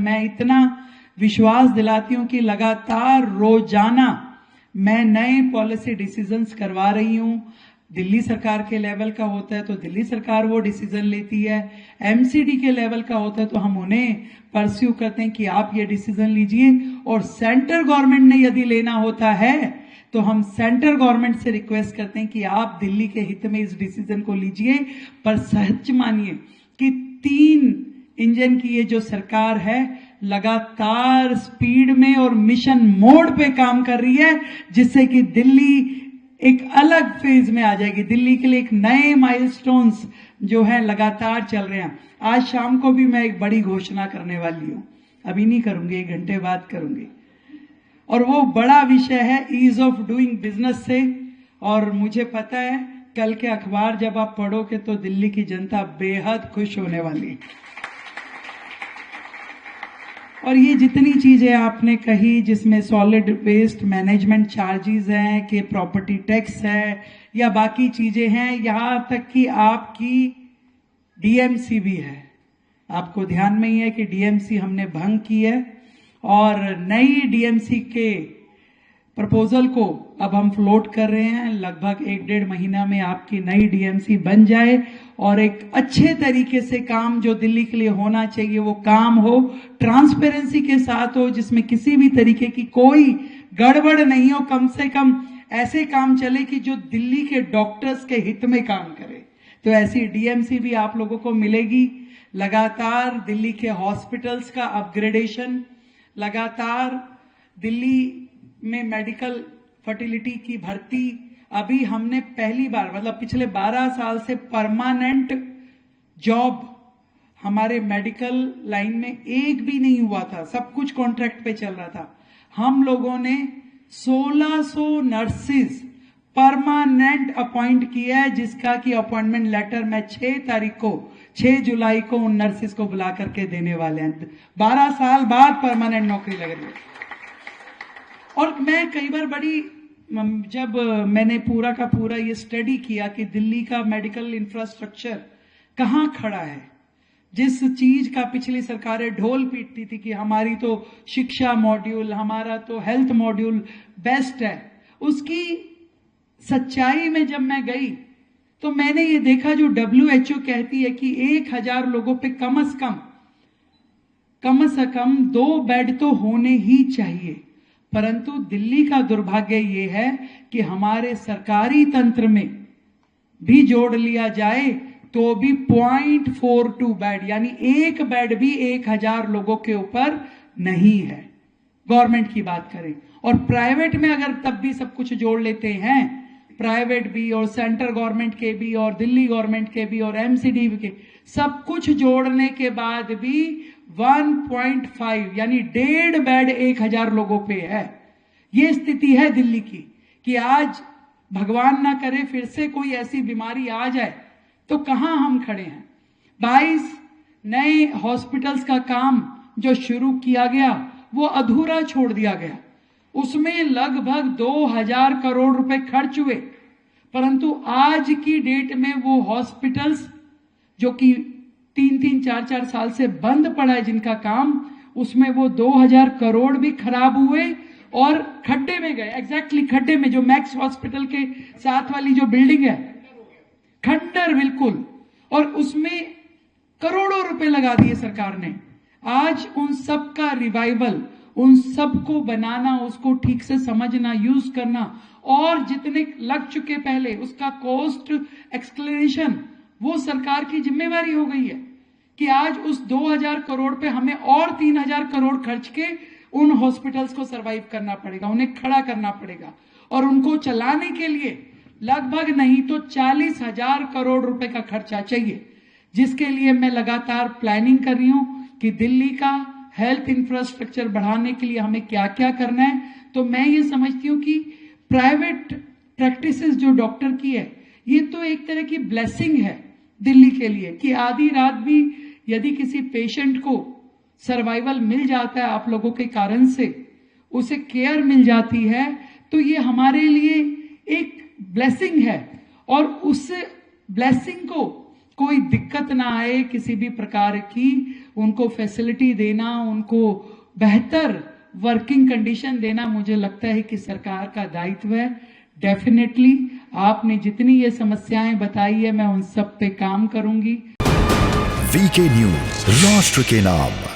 मैं इतना विश्वास दिलाती हूं कि लगातार रोजाना मैं नए पॉलिसी डिसीजंस करवा रही हूं। दिल्ली सरकार के लेवल का होता है तो दिल्ली सरकार वो डिसीजन लेती है, एमसीडी के लेवल का होता है तो हम उन्हें परस्यू करते हैं कि आप ये डिसीजन लीजिए, और सेंट्रल गवर्नमेंट ने यदि लेना होता है तो हम सेंट्रल गवर्नमेंट से रिक्वेस्ट करते हैं कि आप दिल्ली के हित में इस डिसीजन को लीजिए। पर सच मानिए कि 3 इंजन की ये जो सरकार है लगातार स्पीड में और मिशन मोड पे काम कर रही है, जिससे कि दिल्ली एक अलग फेज में आ जाएगी। दिल्ली के लिए एक नए माइलस्टोन्स जो है लगातार चल रहे हैं। आज शाम को भी मैं एक बड़ी घोषणा करने वाली हूं, अभी नहीं करूंगी, 1 घंटे बाद करूंगी, और वो बड़ा विषय है ईज ऑफ डूइंग बिजनेस से। और मुझे पता है कल के अखबार जब आप पढ़ोगे तो दिल्ली की जनता बेहद खुश होने वाली है। और ये जितनी चीजें आपने कही जिसमें सॉलिड वेस्ट मैनेजमेंट चार्जेस हैं कि प्रॉपर्टी टैक्स है या बाकी चीजें हैं, यहां तक कि आपकी डीएमसी भी है। आपको ध्यान में ही है कि डीएमसी हमने भंग की है और नई डीएमसी के प्रपोजल को अब हम फ्लोट कर रहे हैं। लगभग 1-1.5 महीना में आपकी नई डीएमसी बन जाए और एक अच्छे तरीके से काम जो दिल्ली के लिए होना चाहिए वो काम हो, ट्रांसपेरेंसी के साथ हो, जिसमें किसी भी तरीके की कोई गड़बड़ नहीं हो। कम से कम ऐसे काम चले कि जो दिल्ली के डॉक्टर्स के हित में काम करे। तो ऐसी डीएमसी भी आप लोगों को मिलेगी। लगातार दिल्ली के हॉस्पिटल्स का अपग्रेडेशन, लगातार दिल्ली में मेडिकल फर्टिलिटी की भर्ती, अभी हमने पहली बार मतलब पिछले 12 साल से परमानेंट जॉब हमारे मेडिकल लाइन में एक भी नहीं हुआ था, सब कुछ कॉन्ट्रैक्ट पे चल रहा था। हम लोगों ने 1600 नर्सिस परमानेंट अपॉइंट किया है, जिसका कि अपॉइंटमेंट लेटर मैं 6 जुलाई को उन नर्सिस को बुला करके देने वाले हैं। 12 साल बाद परमानेंट नौकरी लग रही है। और मैं कई बार जब मैंने पूरा का पूरा ये स्टडी किया कि दिल्ली का मेडिकल इंफ्रास्ट्रक्चर कहां खड़ा है, जिस चीज का पिछली सरकारें ढोल पीटती थी कि हमारी तो शिक्षा मॉड्यूल, हमारा तो हेल्थ मॉड्यूल बेस्ट है, उसकी सच्चाई में जब मैं गई तो मैंने ये देखा जो WHO कहती है कि 1000 लोगों पे कम से कम 2 बेड तो होने ही चाहिए। परंतु दिल्ली का दुर्भाग्य ये है कि हमारे सरकारी तंत्र में भी जोड़ लिया जाए तो भी 0.42 बेड, यानी 1 बेड भी 1000 लोगों के ऊपर नहीं है। गवर्नमेंट की बात करें, और प्राइवेट में अगर तब भी सब कुछ जोड़ लेते हैं, प्राइवेट भी और सेंट्रल गवर्नमेंट के भी और दिल्ली गवर्नमेंट के भी और एमसीडी के, सब कुछ जोड़ने के बाद भी 1.5 यानी 1.5 बेड 1000 लोगों पे है। ये स्थिति है दिल्ली की कि आज भगवान ना करे फिर से कोई ऐसी बीमारी आ जाए तो कहां हम खड़े हैं। 22 नए हॉस्पिटल्स का काम जो शुरू किया गया वो अधूरा छोड़ दिया गया। उसमें लगभग 2000 करोड़ रुपए खर्च हुए, परंतु आज की डेट में वो हॉस्पिटल्स जो कि 3-3, 4-4 साल से बंद पड़ा है जिनका काम, उसमें वो 2000 करोड़ भी खराब हुए और खड्डे में गए। एग्जैक्टली खड्डे में, जो मैक्स हॉस्पिटल के साथ वाली जो बिल्डिंग है, खंडर बिल्कुल, और उसमें करोड़ों रुपए लगा दिए सरकार ने। आज उन सब का रिवाइवल, उन सब को बनाना, उसको ठीक से समझना, यूज करना, और जितने लग चुके पहले उसका कॉस्ट एक्सक्लेरेशन, वो सरकार की जिम्मेवारी हो गई है कि आज उस 2000 करोड़ पे हमें और 3000 करोड़ खर्च के उन हॉस्पिटल्स को सरवाइव करना पड़ेगा, उन्हें खड़ा करना पड़ेगा, और उनको चलाने के लिए लगभग नहीं तो 40,000 करोड़ रुपए का खर्चा चाहिए, जिसके लिए मैं लगातार प्लानिंग कर रही हूं कि दिल्ली का हेल्थ इंफ्रास्ट्रक्चर बढ़ाने के लिए हमें क्या क्या करना है। तो मैं ये समझती हूं कि प्राइवेट प्रैक्टिसेस जो डॉक्टर की है, ये तो एक तरह की ब्लेसिंग है दिल्ली के लिए कि आधी रात भी यदि किसी पेशेंट को सर्वाइवल मिल जाता है आप लोगों के कारण से, उसे केयर मिल जाती है, तो ये हमारे लिए एक ब्लेसिंग है। और उस ब्लेसिंग को कोई दिक्कत ना आए किसी भी प्रकार की, उनको फैसिलिटी देना, उनको बेहतर वर्किंग कंडीशन देना मुझे लगता है कि सरकार का दायित्व है। डेफिनेटली आपने जितनी ये समस्याएं बताई है मैं उन सब पे काम करूंगी। वीके न्यूज, राष्ट्र के नाम।